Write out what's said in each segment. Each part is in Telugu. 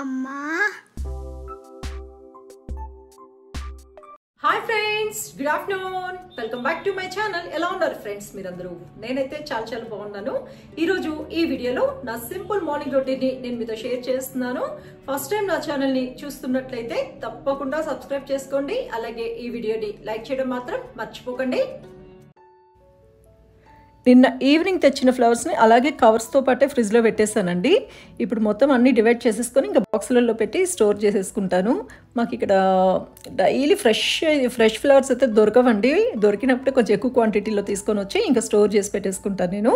అమ్మా. Hi friends, good afternoon. Welcome back to my channel. ఎలా ఉన్నారు ఫ్రెండ్స్ మీరందరూ? నేనైతే చాలా బాగున్నాను. ఈరోజు ఈ వీడియోలో నా సింపుల్ మార్నింగ్ రొటీన్ ని నేను మీతో షేర్ చేస్తున్నాను. ఫస్ట్ టైం నా ఛానల్ ని చూస్తున్నట్లయితే తప్పకుండా సబ్స్క్రైబ్ చేసుకోండి. అలాగే ఈ వీడియోని లైక్ చేయడం మాత్రం మర్చిపోకండి. నిన్న ఈవినింగ్ తెచ్చిన ఫ్లవర్స్ని అలాగే కవర్స్తో పాటే ఫ్రిడ్జ్లో పెట్టేస్తానండి. ఇప్పుడు మొత్తం అన్నీ డివైడ్ చేసేసుకొని ఇంకా బాక్సులలో పెట్టి స్టోర్ చేసేసుకుంటాను. మాకు ఇక్కడ డైలీ ఫ్రెష్ ఫ్లవర్స్ అయితే దొరకవండి. దొరికినప్పుడే కొంచెం ఎక్కువ క్వాంటిటీలో తీసుకొని వచ్చి ఇంకా స్టోర్ చేసి పెట్టేసుకుంటాను నేను.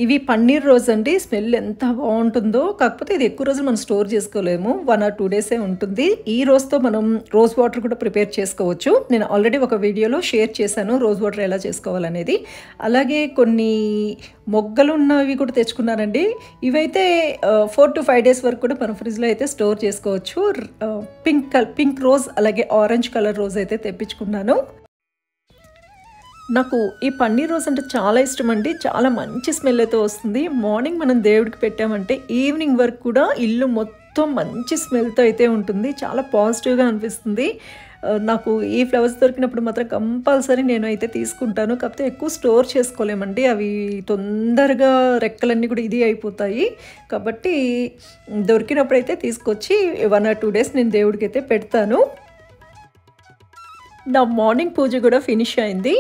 ఇవి పన్నీర్ రోజ్ అండి. స్మెల్ ఎంత బాగుంటుందో. కాకపోతే ఇది ఎక్కువ రోజులు మనం స్టోర్ చేసుకోలేము, 1 or 2 days ఉంటుంది. ఈ రోజుతో మనం రోజ్ వాటర్ కూడా ప్రిపేర్ చేసుకోవచ్చు. నేను ఆల్రెడీ ఒక వీడియోలో షేర్ చేశాను రోజ్ వాటర్ ఎలా చేసుకోవాలనేది. అలాగే కొన్ని మొగ్గలు ఉన్నవి కూడా తెచ్చుకున్నానండి. ఇవైతే 4 to 5 days వరకు కూడా మనం ఫ్రిడ్జ్లో అయితే స్టోర్ చేసుకోవచ్చు. పింక్ రోజ్ అలాగే ఆరెంజ్ కలర్ రోజ్ అయితే తెప్పించుకున్నాను. నాకు ఈ పన్నీర్ రోజ్ అంటే చాలా ఇష్టం అండి. చాలా మంచి స్మెల్ అయితే వస్తుంది. మార్నింగ్ మనం దేవుడికి పెట్టామంటే ఈవినింగ్ వరకు కూడా ఇల్లు మొత్తం మంచి స్మెల్తో అయితే ఉంటుంది. చాలా పాజిటివ్గా అనిపిస్తుంది. నాకు ఈ ఫ్లవర్స్ దొరికినప్పుడు మాత్రం కంపల్సరీ నేను అయితే తీసుకుంటాను. కాకపోతే ఎక్కువ స్టోర్ చేసుకోలేమండి. అవి తొందరగా రెక్కలన్నీ కూడా ఇది అయిపోతాయి. కాబట్టి దొరికినప్పుడైతే తీసుకొచ్చి 1 or 2 days నేను దేవుడికి అయితే పెడతాను. నా మార్నింగ్ పూజ కూడా ఫినిష్ అయింది.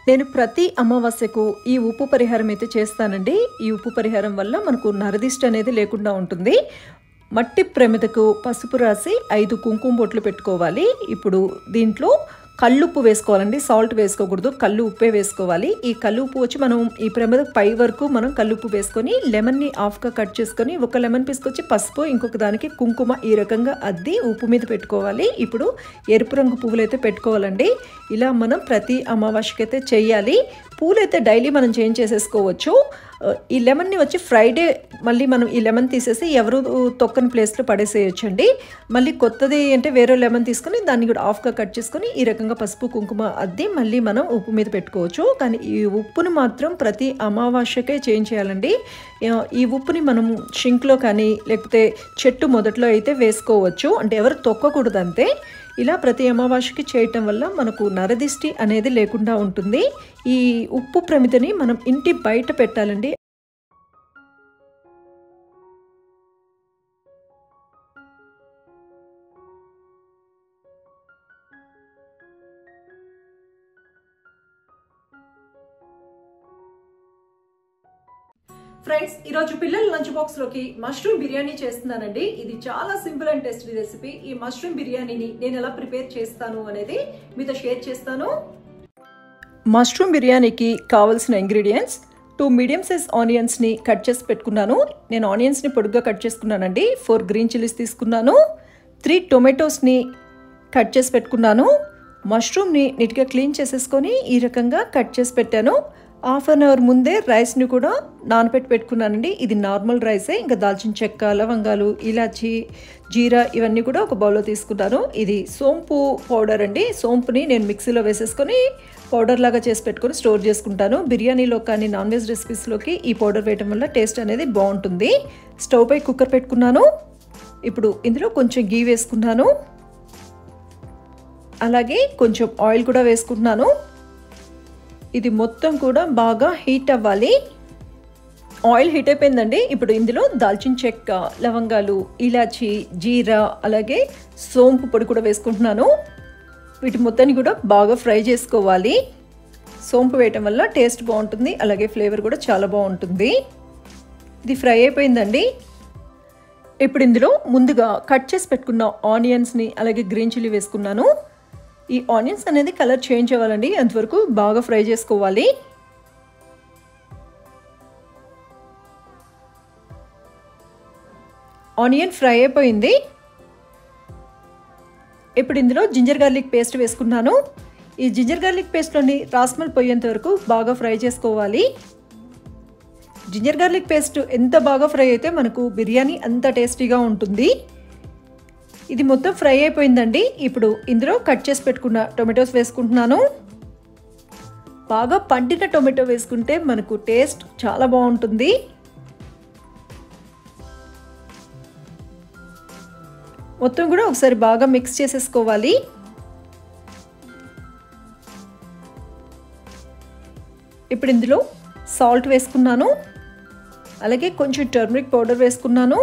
నేను ప్రతి అమావాస్యకు ఈ ఉప్పు పరిహారం అయితే చేస్తానండి. ఈ ఉప్పు పరిహారం వల్ల మనకు నరదిష్టి అనేది లేకుండా ఉంటుంది. మట్టి ప్రమిదకు పసుపు రాసి 5 కుంకుమ బొట్లు పెట్టుకోవాలి. ఇప్పుడు దీంట్లో కల్లుప్పు వేసుకోవాలండి. సాల్ట్ వేసుకోకూడదు, కల్లు ఉప్పే వేసుకోవాలి. ఈ కల్లు ఉప్పు వచ్చి మనం ఈ ప్రమిద పై వరకు మనం కల్లుప్పు వేసుకొని లెమన్ని హాఫ్గా కట్ చేసుకొని ఒక లెమన్ తీసుకొచ్చి పసుపు, ఇంకొక దానికి కుంకుమ ఈ రకంగా అద్ది ఉప్పు మీద పెట్టుకోవాలి. ఇప్పుడు ఎరుపు రంగు పువ్వులు అయితే పెట్టుకోవాలండి. ఇలా మనం ప్రతి అమావాస్యకి అయితే చేయాలి. పూలైతే డైలీ మనం చేంజ్ చేసేసుకోవచ్చు. ఈ లెమన్ని వచ్చి ఫ్రైడే మళ్ళీ మనం ఈ లెమన్ తీసేసి ఎవరు తొక్కని ప్లేస్లో పడేసేయచ్చండి. మళ్ళీ కొత్తది అంటే వేరే లెమన్ తీసుకొని దాన్ని కూడా హాఫ్గా కట్ చేసుకొని ఈ రకంగా పసుపు కుంకుమ అద్ది మళ్ళీ మనం ఉప్పు మీద పెట్టుకోవచ్చు. కానీ ఈ ఉప్పును మాత్రం ప్రతి అమావాస్యకే చేంజ్ చేయాలండి. ఈ ఉప్పుని మనం షింక్లో కానీ లేకపోతే చెట్టు మొదట్లో అయితే వేసుకోవచ్చు. అంటే ఎవరు తొక్కకూడదు అంతే. ఇలా ప్రతి అమావాస్యకి చేయటం వల్ల మనకు నరదిష్టి అనేది లేకుండా ఉంటుంది. ఈ ఉప్పు ప్రమిదని మనం ఇంటి బయట పెట్టాలండి. ఫ్రెండ్స్, ఈరోజు పిల్లల లంచ్ బాక్స్ లోకి మష్రూమ్ బిర్యానీ చేస్తున్నానండి. ఇది చాలా సింపుల్ అండ్ టేస్టీ రెసిపీ. ఈ మష్రూమ్ బిర్యానీని నేను ఎలా ప్రిపేర్ చేస్తాను అనేది మీతో షేర్ చేస్తాను. మష్రూమ్ బిర్యానీకి కావాల్సిన ఇంగ్రీడియంట్స్: 2 మీడియం సైజ్ ఆనియన్స్ని కట్ చేసి పెట్టుకున్నాను. నేను ఆనియన్స్ని పొడుగ్గా కట్ చేసుకున్నానండి. 4 గ్రీన్ చిల్లీస్ తీసుకున్నాను. 3 టొమాటోస్ని కట్ చేసి పెట్టుకున్నాను. మష్రూమ్ని నీట్గా క్లీన్ చేసేసుకొని ఈ రకంగా కట్ చేసి పెట్టాను. 1/2 hour ముందే రైస్ని కూడా నానబెట్టి పెట్టుకున్నానండి. ఇది నార్మల్ రైసే. ఇంకా దాల్చిన చెక్క, లవంగాలు, ఇలాచి, జీరా ఇవన్నీ కూడా ఒక బౌల్లో తీసుకున్నాను. ఇది సోంపు పౌడర్ అండి. సోంపుని నేను మిక్సీలో వేసేసుకొని పౌడర్ లాగా చేసి పెట్టుకొని స్టోర్ చేసుకుంటాను. బిర్యానీలో కానీ నాన్ వెజ్ రెసిపీస్లోకి ఈ పౌడర్ వేయడం వల్ల టేస్ట్ అనేది బాగుంటుంది. స్టవ్ పై కుక్కర్ పెట్టుకున్నాను. ఇప్పుడు ఇందులో కొంచెం గీ వేసుకున్నాను. అలాగే కొంచెం ఆయిల్ కూడా వేసుకుంటున్నాను. ఇది మొత్తం కూడా బాగా హీట్ అవ్వాలి. ఆయిల్ హీట్ అయిపోయిందండి. ఇప్పుడు ఇందులో దాల్చిన చెక్క, లవంగాలు, ఇలాచి, జీరా, అలాగే సోంపు పొడి కూడా వేసుకుంటున్నాను. వీటి మొత్తాన్ని కూడా బాగా ఫ్రై చేసుకోవాలి. సోంపు వేయటం వల్ల టేస్ట్ బాగుంటుంది, అలాగే ఫ్లేవర్ కూడా చాలా బాగుంటుంది. ఇది ఫ్రై అయిపోయిందండి. ఇప్పుడు ఇందులో ముందుగా కట్ చేసి పెట్టుకున్న ఆనియన్స్ని అలాగే గ్రీన్ చిల్లీ వేసుకున్నాను. ఈ ఆనియన్స్ అనేది కలర్ చేంజ్ అవ్వాలండి, అంతవరకు బాగా ఫ్రై చేసుకోవాలి. ఆనియన్ ఫ్రై అయిపోయింది. ఇప్పుడు ఇందులో జింజర్ గార్లిక్ పేస్ట్ వేసుకున్నాను. ఈ జింజర్ గార్లిక్ పేస్ట్లోని రాస్మల్ పోయేంత వరకు బాగా ఫ్రై చేసుకోవాలి. జింజర్ గార్లిక్ పేస్ట్ ఎంత బాగా ఫ్రై అయితే మనకు బిర్యానీ అంత టేస్టీగా ఉంటుంది. ఇది మొత్తం ఫ్రై అయిపోయిందండి. ఇప్పుడు ఇందులో కట్ చేసి పెట్టుకున్న టొమాటోస్ వేసుకుంటున్నాను. బాగా పండిన టొమాటో వేసుకుంటే మనకు టేస్ట్ చాలా బాగుంటుంది. మొత్తం కూడా ఒకసారి బాగా మిక్స్ చేసేసుకోవాలి. ఇప్పుడు ఇందులో సాల్ట్ వేసుకున్నాను, అలాగే కొంచెం టర్మరిక్ పౌడర్ వేసుకున్నాను,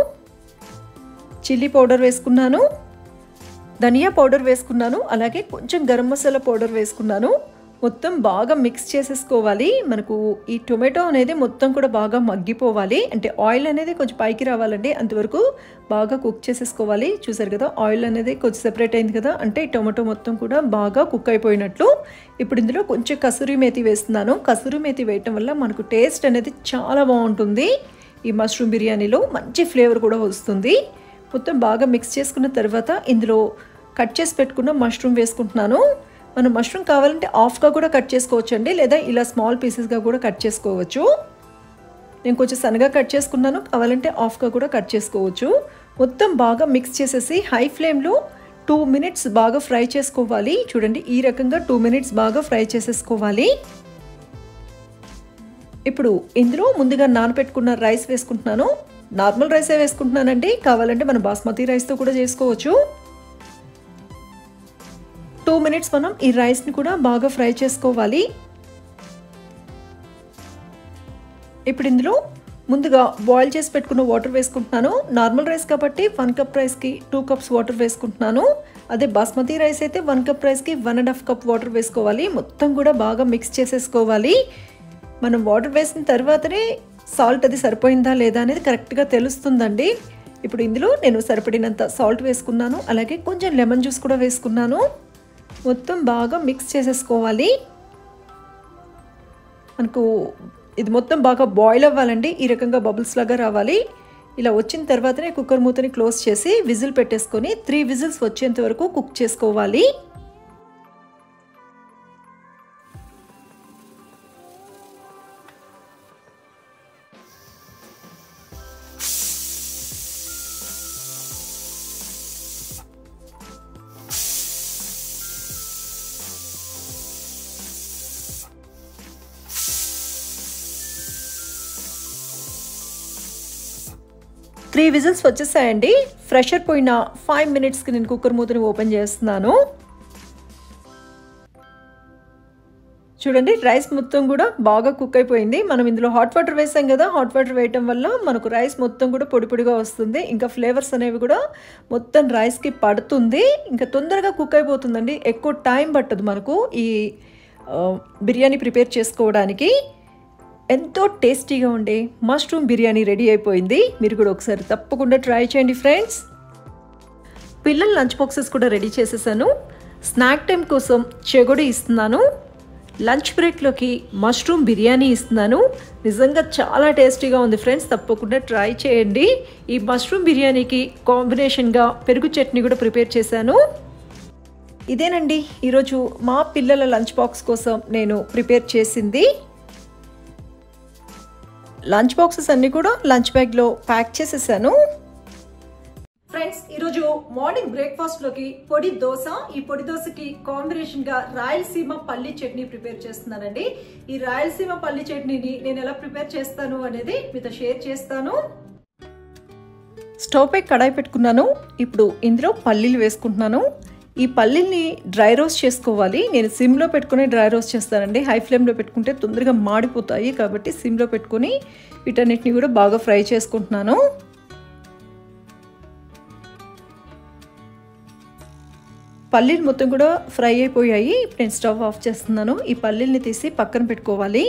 చిల్లీ పౌడర్ వేసుకున్నాను, ధనియా పౌడర్ వేసుకున్నాను, అలాగే కొంచెం గరం మసాలా పౌడర్ వేసుకున్నాను. మొత్తం బాగా మిక్స్ చేసేసుకోవాలి. మనకు ఈ టొమాటో అనేది మొత్తం కూడా బాగా మగ్గిపోవాలి, అంటే ఆయిల్ అనేది కొంచెం పైకి రావాలండి, అంతవరకు బాగా కుక్ చేసేసుకోవాలి. చూసారు కదా, ఆయిల్ అనేది కొంచెం సెపరేట్ అయింది కదా, అంటే ఈ టొమాటో మొత్తం కూడా బాగా కుక్ అయిపోయినట్లు. ఇప్పుడు ఇందులో కొంచెం కసూరి మేతి వేస్తున్నాను. కసూరి మేతి వేయటం వల్ల మనకు టేస్ట్ అనేది చాలా బాగుంటుంది. ఈ మష్రూమ్ బిర్యానీలో మంచి ఫ్లేవర్ కూడా వస్తుంది. మొత్తం బాగా మిక్స్ చేసుకున్న తర్వాత ఇందులో కట్ చేసి పెట్టుకున్న మష్రూమ్ వేసుకుంటున్నాను. మనం మష్రూమ్ కావాలంటే హాఫ్గా కూడా కట్ చేసుకోవచ్చు అండి, లేదా ఇలా స్మాల్ పీసెస్గా కూడా కట్ చేసుకోవచ్చు. నేను కొంచెం సన్నగా కట్ చేసుకున్నాను, కావాలంటే హాఫ్గా కూడా కట్ చేసుకోవచ్చు. మొత్తం బాగా మిక్స్ చేసేసి హై ఫ్లేమ్లో 2 minutes బాగా ఫ్రై చేసుకోవాలి. చూడండి, ఈ రకంగా 2 minutes బాగా ఫ్రై చేసేసుకోవాలి. ఇప్పుడు ఇందులో ముందుగా నానబెట్టుకున్న రైస్ వేసుకుంటున్నాను. నార్మల్ రైసే వేసుకుంటున్నానండి, కావాలంటే మనం బాస్మతి రైస్తో కూడా చేసుకోవచ్చు. 2 minutes మనం ఈ రైస్ని కూడా బాగా ఫ్రై చేసుకోవాలి. ఇప్పుడు ఇందులో ముందుగా బాయిల్ చేసి పెట్టుకున్న వాటర్ వేసుకుంటున్నాను. నార్మల్ రైస్ కాబట్టి 1 cup రైస్కి 2 cups వాటర్ వేసుకుంటున్నాను. అదే బాస్మతి రైస్ అయితే 1 cup రైస్కి 1.5 cup వాటర్ వేసుకోవాలి. మొత్తం కూడా బాగా మిక్స్ చేసేసుకోవాలి. మనం వాటర్ వేసిన తర్వాతనే సాల్ట్ అది సరిపోయిందా లేదా అనేది కరెక్ట్గా తెలుస్తుందండి. ఇప్పుడు ఇందులో నేను సరిపడినంత సాల్ట్ వేసుకున్నాను, అలాగే కొంచెం లెమన్ జ్యూస్ కూడా వేసుకున్నాను. మొత్తం బాగా మిక్స్ చేసేసుకోవాలి. మనకు ఇది మొత్తం బాగా బాయిల్ అవ్వాలండి, ఈ రకంగా బబుల్స్ లాగా రావాలి. ఇలా వచ్చిన తర్వాతనే కుక్కర్ మూతని క్లోజ్ చేసి విజిల్ పెట్టేసుకొని 3 whistles వచ్చేంత వరకు కుక్ చేసుకోవాలి. Three whistles వచ్చేసాయండి. ఫ్రెషర్ పోయిన 5 minutesకి నేను కుక్కర్ మూతని ఓపెన్ చేస్తున్నాను. చూడండి, రైస్ మొత్తం కూడా బాగా కుక్ అయిపోయింది. మనం ఇందులో హాట్ వాటర్ వేసాం కదా, హాట్ వాటర్ వేయటం వల్ల మనకు రైస్ మొత్తం కూడా పొడి పొడిగా వస్తుంది. ఇంకా ఫ్లేవర్స్ అనేవి కూడా మొత్తం రైస్కి పడుతుంది. ఇంకా తొందరగా కుక్ అయిపోతుందండి, ఎక్కువ టైం పట్టదు మనకు ఈ బిర్యానీ ప్రిపేర్ చేసుకోవడానికి. ఎంతో టేస్టీగా ఉండే మష్రూమ్ బిర్యానీ రెడీ అయిపోయింది. మీరు కూడా ఒకసారి తప్పకుండా ట్రై చేయండి ఫ్రెండ్స్. పిల్లల లంచ్ బాక్సెస్ కూడా రెడీ చేసేసాను. స్నాక్ టైం కోసం చెగొడి ఇస్తున్నాను. లంచ్ బ్రేక్లోకి మష్రూమ్ బిర్యానీ ఇస్తున్నాను. నిజంగా చాలా టేస్టీగా ఉంది ఫ్రెండ్స్, తప్పకుండా ట్రై చేయండి. ఈ మష్రూమ్ బిర్యానీకి కాంబినేషన్గా పెరుగు చట్నీ కూడా ప్రిపేర్ చేశాను. ఇదేనండి ఈరోజు మా పిల్లల లంచ్ బాక్స్ కోసం నేను ప్రిపేర్ చేసింది. లంచ్ బాక్సెస్ అన్నీ కూడా లంచ్ బ్యాగ్లో ప్యాక్ చేసేసాను. ఫ్రెండ్స్, ఈరోజు మార్నింగ్ బ్రేక్ఫాస్ట్లోకి పొడి దోశ, ఈ పొడి దోశకి కాంబినేషన్గా రాయలసీమ పల్లి చట్నీ ప్రిపేర్ చేస్తున్నానండి. ఈ రాయలసీమ పల్లి చట్నీని నేను ఎలా ప్రిపేర్ చేస్తాను అనేది మీతో షేర్ చేస్తాను. స్టవ్ పై కడాయి పెట్టుకున్నాను. ఇప్పుడు ఇందులో పల్లీలు వేసుకుంటున్నాను. ఈ పల్లీల్ని డ్రై రోస్ట్ చేసుకోవాలి. నేను సిమ్లో పెట్టుకుని డ్రై రోస్ట్ చేస్తానండి. హై ఫ్లేమ్లో పెట్టుకుంటే తొందరగా మాడిపోతాయి. కాబట్టి సిమ్లో పెట్టుకొని వీటన్నిటిని కూడా బాగా ఫ్రై చేసుకుంటున్నాను. పల్లీలు మొత్తం కూడా ఫ్రై అయిపోయాయి. ఇప్పుడు నేను స్టవ్ ఆఫ్ చేస్తున్నాను. ఈ పల్లీల్ని తీసి పక్కన పెట్టుకోవాలి.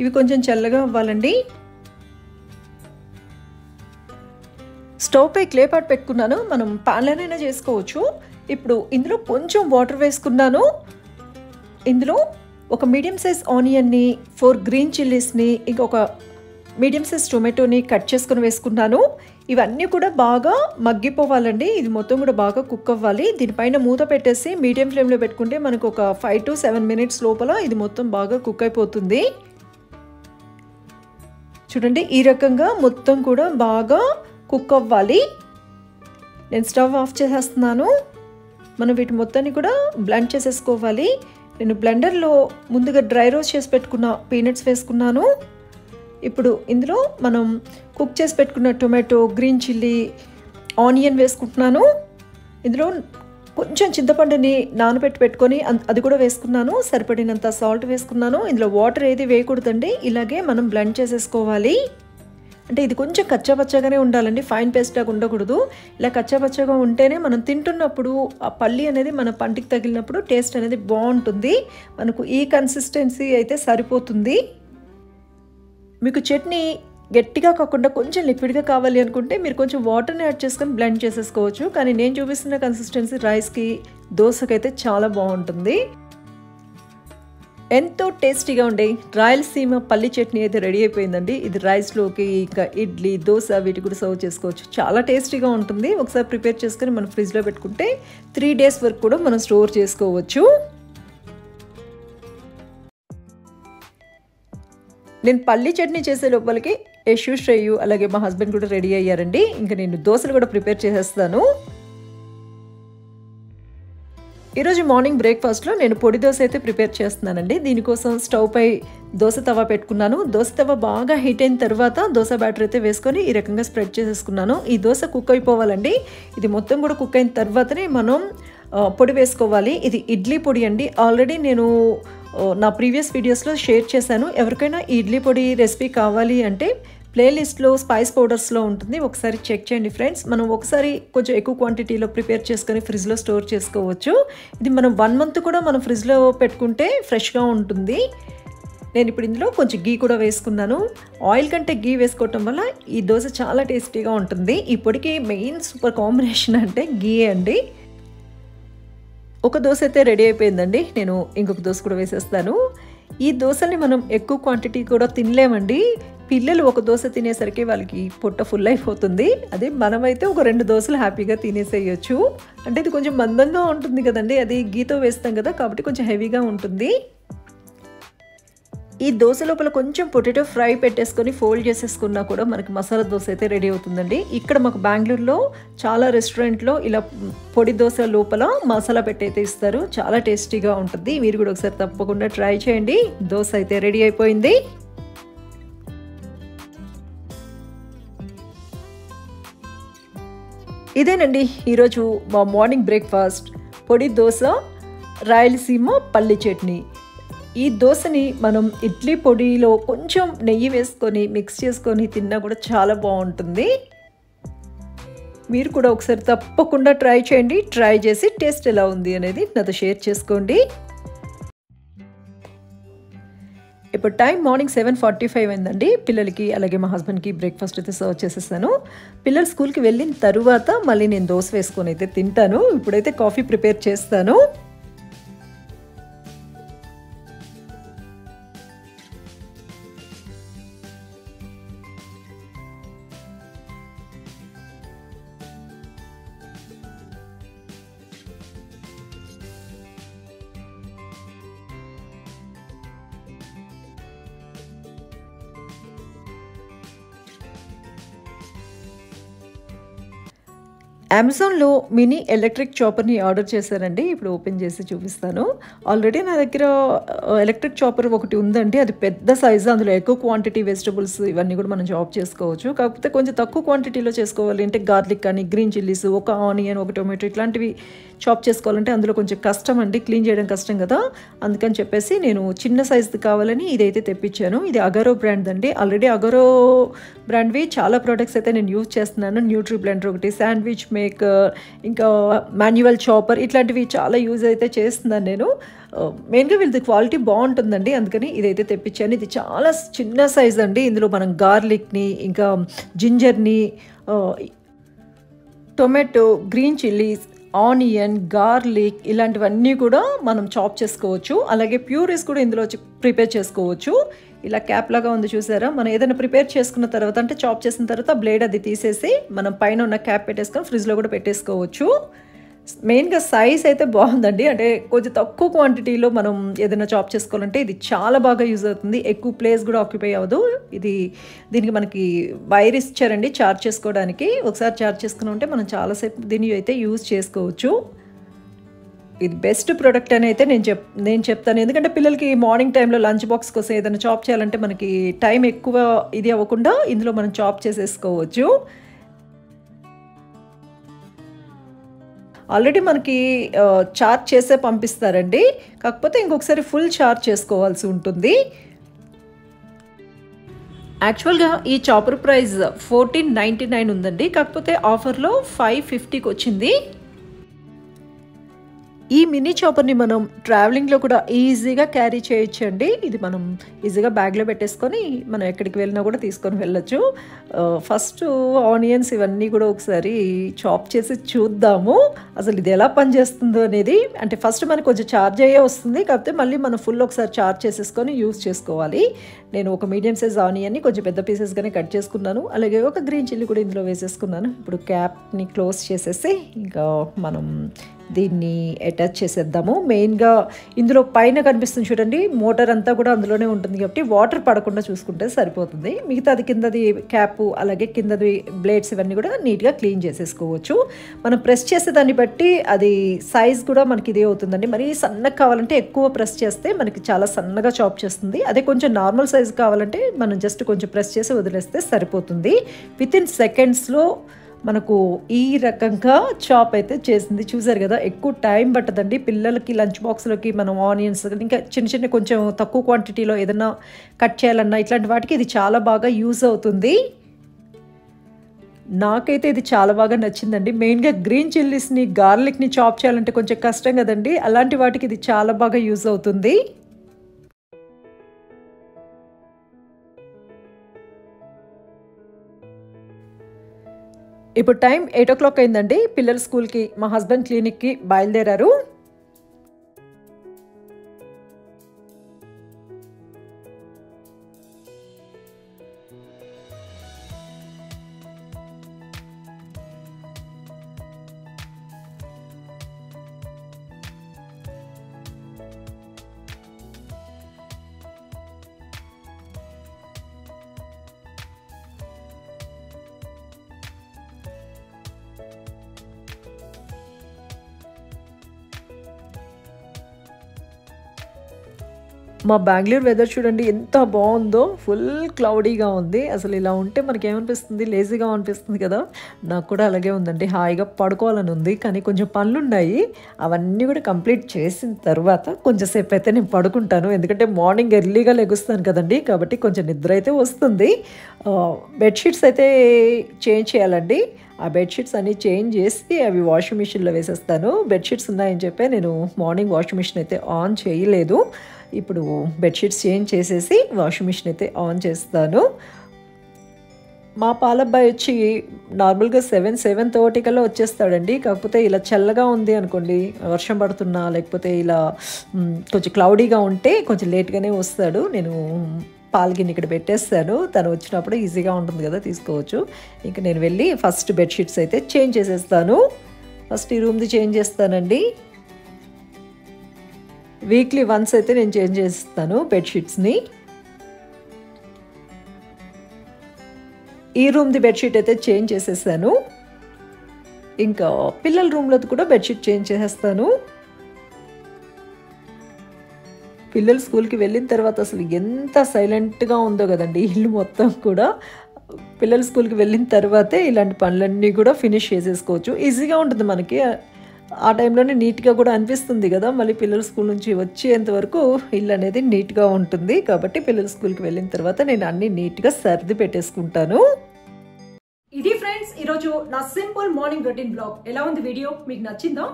ఇవి కొంచెం చల్లగా అవ్వాలండి. స్టవ్ పై క్లే పాట్ పెట్టుకున్నాను. మనం పాన్లోనైనా చేసుకోవచ్చు. ఇప్పుడు ఇందులో కొంచెం వాటర్ వేసుకున్నాను. ఇందులో ఒక మీడియం సైజ్ ఆనియన్ని, 4 గ్రీన్ చిల్లీస్ని, ఇంకొక మీడియం సైజ్ టొమాటోని కట్ చేసుకుని వేసుకున్నాను. ఇవన్నీ కూడా బాగా మగ్గిపోవాలండి. ఇది మొత్తం కూడా బాగా కుక్ అవ్వాలి. దీనిపైన మూత పెట్టేసి మీడియం ఫ్లేమ్లో పెట్టుకుంటే మనకు ఒక 5 to 7 minutes లోపల ఇది మొత్తం బాగా కుక్ అయిపోతుంది. చూడండి, ఈ రకంగా మొత్తం కూడా బాగా కుక్ అవ్వాలి. నేను స్టవ్ ఆఫ్ చేసేస్తున్నాను. మనం వీటి మొత్తాన్ని కూడా బ్లెండ్ చేసేసుకోవాలి. నేను బ్లెండర్లో ముందుగా డ్రై రోస్ట్ చేసి పెట్టుకున్న పీనట్స్ వేసుకున్నాను. ఇప్పుడు ఇందులో మనం కుక్ చేసి పెట్టుకున్న టొమాటో, గ్రీన్ చిల్లీ, ఆనియన్ వేసుకుంటున్నాను. ఇందులో కొంచెం చింతపండుని నానబెట్టి పెట్టుకొని అది కూడా వేసుకున్నాను. సరిపడినంత సాల్ట్ వేసుకున్నాను. ఇందులో వాటర్ ఏది వేయకూడదండి. ఇలాగే మనం బ్లెండ్ చేసేసుకోవాలి. అంటే ఇది కొంచెం కచ్చాపచ్చగానే ఉండాలండి. ఫైన్ పేస్ట్ లాగా ఉండకూడదు. ఇలా కచ్చాపచ్చగా ఉంటేనే మనం తింటున్నప్పుడు ఆ పల్లి అనేది మన పంటికి తగిలినప్పుడు టేస్ట్ అనేది బాగుంటుంది. మనకు ఈ కన్సిస్టెన్సీ అయితే సరిపోతుంది. మీకు చట్నీ గట్టిగా కాకుండా కొంచెం లిక్విడ్గా కావాలి అనుకుంటే మీరు కొంచెం వాటర్ని యాడ్ చేసుకొని బ్లెండ్ చేసేసుకోవచ్చు. కానీ నేను చూపిస్తున్న కన్సిస్టెన్సీ రైస్కి, దోశకైతే చాలా బాగుంటుంది. ఎంతో టేస్టీగా ఉండే రాయలసీమ పల్లి చట్నీ అయితే రెడీ అయిపోయిందండి. ఇది రైస్లోకి, ఇంకా ఇడ్లీ, దోశ వీటి కూడా సర్వ్ చేసుకోవచ్చు. చాలా టేస్టీగా ఉంటుంది. ఒకసారి ప్రిపేర్ చేసుకొని మనం ఫ్రిడ్జ్లో పెట్టుకుంటే 3 days వరకు కూడా మనం స్టోర్ చేసుకోవచ్చు. నేను పల్లి చట్నీ చేసే లోపలికి యశు, శ్రేయు అలాగే మా హస్బెండ్ కూడా రెడీ అయ్యారండి. ఇంకా నేను దోశలు కూడా ప్రిపేర్ చేసేస్తాను. ఈరోజు మార్నింగ్ బ్రేక్ఫాస్ట్లో నేను పొడి దోశ అయితే ప్రిపేర్ చేస్తున్నానండి. దీనికోసం స్టవ్ పై దోశ తవా పెట్టుకున్నాను. దోశ తవా బాగా హీట్ అయిన తర్వాత దోశ బ్యాటర్ అయితే వేసుకొని ఈ రకంగా స్ప్రెడ్ చేసేసుకున్నాను. ఈ దోశ కుక్ అయిపోవాలండి. ఇది మొత్తం కూడా కుక్ అయిన తర్వాతనే మనం పొడి వేసుకోవాలి. ఇది ఇడ్లీ పొడి అండి. ఆల్రెడీ నేను నా ప్రీవియస్ వీడియోస్లో షేర్ చేశాను. ఎవరికైనా ఈ ఇడ్లీ పొడి రెసిపీ కావాలి అంటే ప్లేలిస్ట్లో స్పైస్ పౌడర్స్లో ఉంటుంది. ఒకసారి చెక్ చేయండి ఫ్రెండ్స్. మనం ఒకసారి కొంచెం ఎక్కువ క్వాంటిటీలో ప్రిపేర్ చేసుకొని ఫ్రిడ్జ్లో స్టోర్ చేసుకోవచ్చు. ఇది మనం 1 month కూడా మనం ఫ్రిడ్జ్లో పెట్టుకుంటే ఫ్రెష్గా ఉంటుంది. నేను ఇప్పుడు ఇందులో కొంచెం గీ కూడా వేసుకున్నాను. ఆయిల్ కంటే గీ వేసుకోవటం వల్ల ఈ దోశ చాలా టేస్టీగా ఉంటుంది. ఈ పొడికి మెయిన్ సూపర్ కాంబినేషన్ అంటే గీ అండి. ఒక దోశ అయితే రెడీ అయిపోయిందండి. నేను ఇంకొక దోశ కూడా వేసేస్తాను. ఈ దోశని మనం ఎక్కువ క్వాంటిటీ కూడా తినలేమండి. పిల్లలు ఒక దోశ తినేసరికి వాళ్ళకి పొట్ట ఫుల్ అయిపోతుంది. అదే మనమైతే ఒక 2 దోశలు హ్యాపీగా తినేసేయచ్చు. అంటే ఇది కొంచెం మందంగా ఉంటుంది కదండి. అది గీతో వేస్తాం కదా, కాబట్టి కొంచెం హెవీగా ఉంటుంది. ఈ దోశ లోపల కొంచెం పొటాటో ఫ్రై పెట్టేసుకొని ఫోల్డ్ చేసేసుకున్నా కూడా మనకి మసాలా దోశ అయితే రెడీ అవుతుందండి. ఇక్కడ మాకు బెంగళూరులో చాలా రెస్టారెంట్లో ఇలా పొడి దోశ లోపల మసాలా పెట్టి అయితే ఇస్తారు. చాలా టేస్టీగా ఉంటుంది. మీరు కూడా ఒకసారి తప్పకుండా ట్రై చేయండి. దోశ అయితే రెడీ అయిపోయింది. ఇదేనండి ఈరోజు మా మార్నింగ్ బ్రేక్ఫాస్ట్. పొడి దోశ, రాయలసీమ పల్లి చట్నీ. ఈ దోశని మనం ఇడ్లీ పొడిలో కొంచెం నెయ్యి వేసుకొని మిక్స్ చేసుకొని తిన్నా కూడా చాలా బాగుంటుంది. మీరు కూడా ఒకసారి తప్పకుండా ట్రై చేయండి. ట్రై చేసి టేస్ట్ ఎలా ఉంది అనేది నాతో షేర్ చేసుకోండి. ఇప్పుడు టైం మార్నింగ్ 7:45 అయిందండి. పిల్లలకి అలాగే మా హస్బెండ్కి బ్రేక్ఫాస్ట్ అయితే సర్వ్ చేసేసాను. పిల్లలు స్కూల్కి వెళ్ళిన తర్వాత మళ్ళీ నేను దోశ వేసుకొని అయితే తింటాను. ఇప్పుడైతే కాఫీ ప్రిపేర్ చేస్తాను. అమెజాన్లో మినీ ఎలక్ట్రిక్ చాపర్ని ఆర్డర్ చేశానండి. ఇప్పుడు ఓపెన్ చేసి చూపిస్తాను. ఆల్రెడీ నా దగ్గర ఎలక్ట్రిక్ చాపర్ ఒకటి ఉందండి. అది పెద్ద సైజు. అందులో ఎక్కువ క్వాంటిటీ వెజిటబుల్స్ ఇవన్నీ కూడా మనం చాప్ చేసుకోవచ్చు. కాకపోతే కొంచెం తక్కువ క్వాంటిటీలో చేసుకోవాలి అంటే గార్లిక్ కానీ, గ్రీన్ చిల్లీస్, ఒక ఆనియన్, ఒక టొమాటో ఇట్లాంటివి చాప్ చేసుకోవాలంటే అందులో కొంచెం కష్టం అండి, క్లీన్ చేయడం కష్టం కదా. అందుకని చెప్పేసి నేను చిన్న సైజుది కావాలని ఇదైతే తెప్పించాను. ఇది అగరో బ్రాండ్ అండి. ఆల్రెడీ అగరో బ్రాండ్వి చాలా ప్రోడక్ట్స్ అయితే నేను యూజ్ చేస్తున్నాను. న్యూట్రీ బ్లెండర్ ఒకటి, శాండ్విచ్ మేకర్, ఇంకా మాన్యువల్ చాపర్, ఇట్లాంటివి చాలా యూజ్ అయితే చేస్తున్నాను నేను. మెయిన్గా వీళ్ళది క్వాలిటీ బాగుంటుందండి, అందుకని ఇదైతే తెప్పించాను. ఇది చాలా చిన్న సైజ్ అండి. ఇందులో మనం గార్లిక్ని, ఇంకా జింజర్ని, tomato, green chillies, onion, garlic ఇలాంటివన్నీ కూడా మనం చాప్ చేసుకోవచ్చు. అలాగే ప్యూరీస్ కూడా ఇందులో ప్రిపేర్ చేసుకోవచ్చు. ఇలా క్యాప్ లాగా ఉంది చూసారా, మనం ఏదైనా ప్రిపేర్ చేసుకున్న తర్వాత అంటే చాప్ చేసిన తర్వాత బ్లేడ్ అది తీసేసి మనం పైన ఉన్న క్యాప్ పెట్టేసుకొని ఫ్రిడ్జ్లో కూడా పెట్టేసుకోవచ్చు. మెయిన్గా సైజ్ అయితే బాగుందండి, అంటే కొంచెం తక్కువ క్వాంటిటీలో మనం ఏదైనా చాప్ చేసుకోవాలంటే ఇది చాలా బాగా యూజ్ అవుతుంది. ఎక్కువ ప్లేస్ కూడా ఆక్యుపై అవ్వదు. దీనికి మనకి వైర్ ఇచ్చారండి చార్జ్ చేసుకోవడానికి. ఒకసారి చార్జ్ చేసుకుని ఉంటే మనం చాలాసేపు దీన్ని అయితే యూజ్ చేసుకోవచ్చు. ఇది బెస్ట్ ప్రోడక్ట్ అని అయితే నేను చెప్తాను. ఎందుకంటే పిల్లలకి మార్నింగ్ టైంలో లంచ్ బాక్స్ కోసం ఏదైనా చాప్ చేయాలంటే మనకి టైం ఎక్కువ ఇది అవ్వకుండా ఇందులో మనం చాప్ చేసేసుకోవచ్చు. ఆల్రెడీ మనకి చార్జ్ చేసే పంపిస్తారండి, కాకపోతే ఇంకొకసారి ఫుల్ చార్జ్ చేసుకోవాల్సి ఉంటుంది. యాక్చువల్గా ఈ చాపర్ ప్రైస్ 1499 ఉందండి, కాకపోతే ఆఫర్లో 550కి వచ్చింది. ఈ మినీ చాపర్ని మనం ట్రావెలింగ్లో కూడా ఈజీగా క్యారీ చేయొచ్చండి. ఇది మనం ఈజీగా బ్యాగ్లో పెట్టేసుకొని మనం ఎక్కడికి వెళ్ళినా కూడా తీసుకొని వెళ్ళొచ్చు. ఫస్ట్ ఆనియన్స్ ఇవన్నీ కూడా ఒకసారి చాప్ చేసి చూద్దాము అసలు ఇది ఎలా పనిచేస్తుందో అనేది. అంటే ఫస్ట్ మనకు కొంచెం ఛార్జ్ అయ్యే వస్తుంది, కాకపోతే మళ్ళీ మనం ఫుల్ ఒకసారి ఛార్జ్ చేసేసుకొని యూజ్ చేసుకోవాలి. నేను ఒక మీడియం సైజ్ ఆనియన్ని కొంచెం పెద్ద పీసెస్గానే కట్ చేసుకున్నాను. అలాగే ఒక గ్రీన్ చిల్లీ కూడా ఇందులో వేసేసుకున్నాను. ఇప్పుడు క్యాప్ని క్లోజ్ చేసేసి ఇంకా మనం దీన్ని అటాచ్ చేసేద్దాము. మెయిన్గా ఇందులో పైన కనిపిస్తుంది చూడండి, మోటార్ అంతా కూడా అందులోనే ఉంటుంది కాబట్టి వాటర్ పడకుండా చూసుకుంటే సరిపోతుంది. మిగతాది కిందది క్యాప్, అలాగే కిందది బ్లేడ్స్ ఇవన్నీ కూడా నీట్గా క్లీన్ చేసేసుకోవచ్చు. మనం ప్రెస్ చేసే దాన్ని బట్టి అది సైజ్ కూడా మనకి ఇదే అవుతుందండి. మరీ సన్నగా కావాలంటే ఎక్కువ ప్రెస్ చేస్తే మనకి చాలా సన్నగా చాప్ చేస్తుంది. అదే కొంచెం నార్మల్ సైజ్ కావాలంటే మనం జస్ట్ కొంచెం ప్రెస్ చేసి వదిలేస్తే సరిపోతుంది. వితిన్ సెకండ్స్లో మనకు ఈ రకంగా చాప్ అయితే చేసింది. చూసారు కదా, ఎక్కువ టైం పట్టదండి. పిల్లలకి లంచ్ బాక్స్లోకి మనం ఆనియన్స్ ఇంకా చిన్న కొంచెం తక్కువ క్వాంటిటీలో ఏదైనా కట్ చేయాలన్నా ఇట్లాంటి వాటికి ఇది చాలా బాగా యూజ్ అవుతుంది. నాకైతే ఇది చాలా బాగా నచ్చిందండి. మెయిన్గా గ్రీన్ చిల్లీస్ని, గార్లిక్ని చాప్ చేయాలంటే కొంచెం కష్టం కదండి, అలాంటి వాటికి ఇది చాలా బాగా యూజ్ అవుతుంది. ఇప్పుడు టైం 8 o'clock అయిందండి. పిల్లల స్కూల్కి, మా హస్బెండ్ క్లినిక్కి బయలుదేరారు. మా బెంగుళూరు వెదర్ చూడండి ఎంత బాగుందో, ఫుల్ క్లౌడీగా ఉంది. అసలు ఇలా ఉంటే మనకి ఏమనిపిస్తుంది, లేజీగా అనిపిస్తుంది కదా. నాకు కూడా అలాగే ఉందండి, హాయిగా పడుకోవాలని ఉంది. కానీ కొంచెం పనులు ఉన్నాయి, అవన్నీ కూడా కంప్లీట్ చేసిన తర్వాత కొంచెంసేపు అయితే నేను పడుకుంటాను. ఎందుకంటే మార్నింగ్ ఎర్లీగా లెగుస్తాను కదండి, కాబట్టి కొంచెం నిద్ర అయితే వస్తుంది. బెడ్షీట్స్ అయితే చేంజ్ చేయాలండి. ఆ బెడ్షీట్స్ అన్నీ చేంజ్ చేసి అవి వాషింగ్ మిషన్లో వేసేస్తాను. బెడ్షీట్స్ ఉన్నాయని చెప్పి నేను మార్నింగ్ వాషింగ్ మిషన్ అయితే ఆన్ చేయలేదు. ఇప్పుడు బెడ్షీట్స్ చేంజ్ చేసేసి వాషింగ్ మిషన్ అయితే ఆన్ చేస్తాను. మా పాలబ్బాయి వచ్చి నార్మల్గా 7:30 కల్లా వచ్చేస్తాడండి. కాకపోతే ఇలా చల్లగా ఉంది అనుకోండి, వర్షం పడుతున్నా లేకపోతే ఇలా కొంచెం క్లౌడీగా ఉంటే కొంచెం లేట్గానే వస్తాడు. నేను పాల గిన్నె ఇక్కడ పెట్టేస్తాను, తను వచ్చినప్పుడు ఈజీగా ఉంటుంది కదా, తీసుకోవచ్చు. ఇంకా నేను వెళ్ళి ఫస్ట్ బెడ్షీట్స్ అయితే చేంజ్ చేసేస్తాను. ఫస్ట్ ఈ రూమ్ది చేంజ్ చేస్తానండి. వీక్లీ వన్స్ అయితే నేను చేంజ్ చేస్తాను బెడ్షీట్స్ని. ఈ రూమ్ది బెడ్షీట్ అయితే చేంజ్ చేసేసాను. ఇంకా పిల్లల రూమ్లో కూడా బెడ్షీట్ చేంజ్ చేసేస్తాను. పిల్లలు స్కూల్కి వెళ్ళిన తర్వాత అసలు ఎంత సైలెంట్గా ఉందో కదండి ఇల్లు మొత్తం కూడా. పిల్లలు స్కూల్కి వెళ్ళిన తర్వాతే ఇలాంటి పనులన్నీ కూడా ఫినిష్ చేసేసుకోవచ్చు, ఈజీగా ఉంటుంది మనకి. ఆ టైంలోనే నీట్గా కూడా అనిపిస్తుంది కదా. మళ్ళీ పిల్లలు స్కూల్ నుంచి వచ్చేంత వరకు ఇల్లు అనేది నీట్గా ఉంటుంది. కాబట్టి పిల్లలు స్కూల్కి వెళ్ళిన తర్వాత నేను అన్నీ నీట్గా సర్ది పెట్టేసుకుంటాను. ఇది ఫ్రెండ్స్ ఈరోజు నా సింపుల్ మార్నింగ్ రొటీన్ బ్లాగ్. ఎలా ఉంది వీడియో? మీకు నచ్చిందా?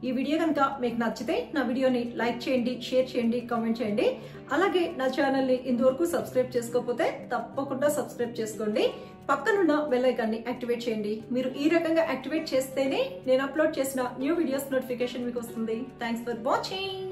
ఈ వీడియో కనుక మీకు నచ్చితే నా వీడియోని లైక్ చేయండి, షేర్ చేయండి, కామెంట్ చేయండి. అలాగే నా ఛానల్ని ఇంతవరకు సబ్స్క్రైబ్ చేసుకోకపోతే తప్పకుండా సబ్స్క్రైబ్ చేసుకోండి. పక్కనున్న బెల్ ఐకాన్ని యాక్టివేట్ చేయండి. మీరు ఈ రకంగా యాక్టివేట్ చేస్తేనే నేను అప్లోడ్ చేసిన న్యూ వీడియోస్ నోటిఫికేషన్ మీకు వస్తుంది. Thanks for watching.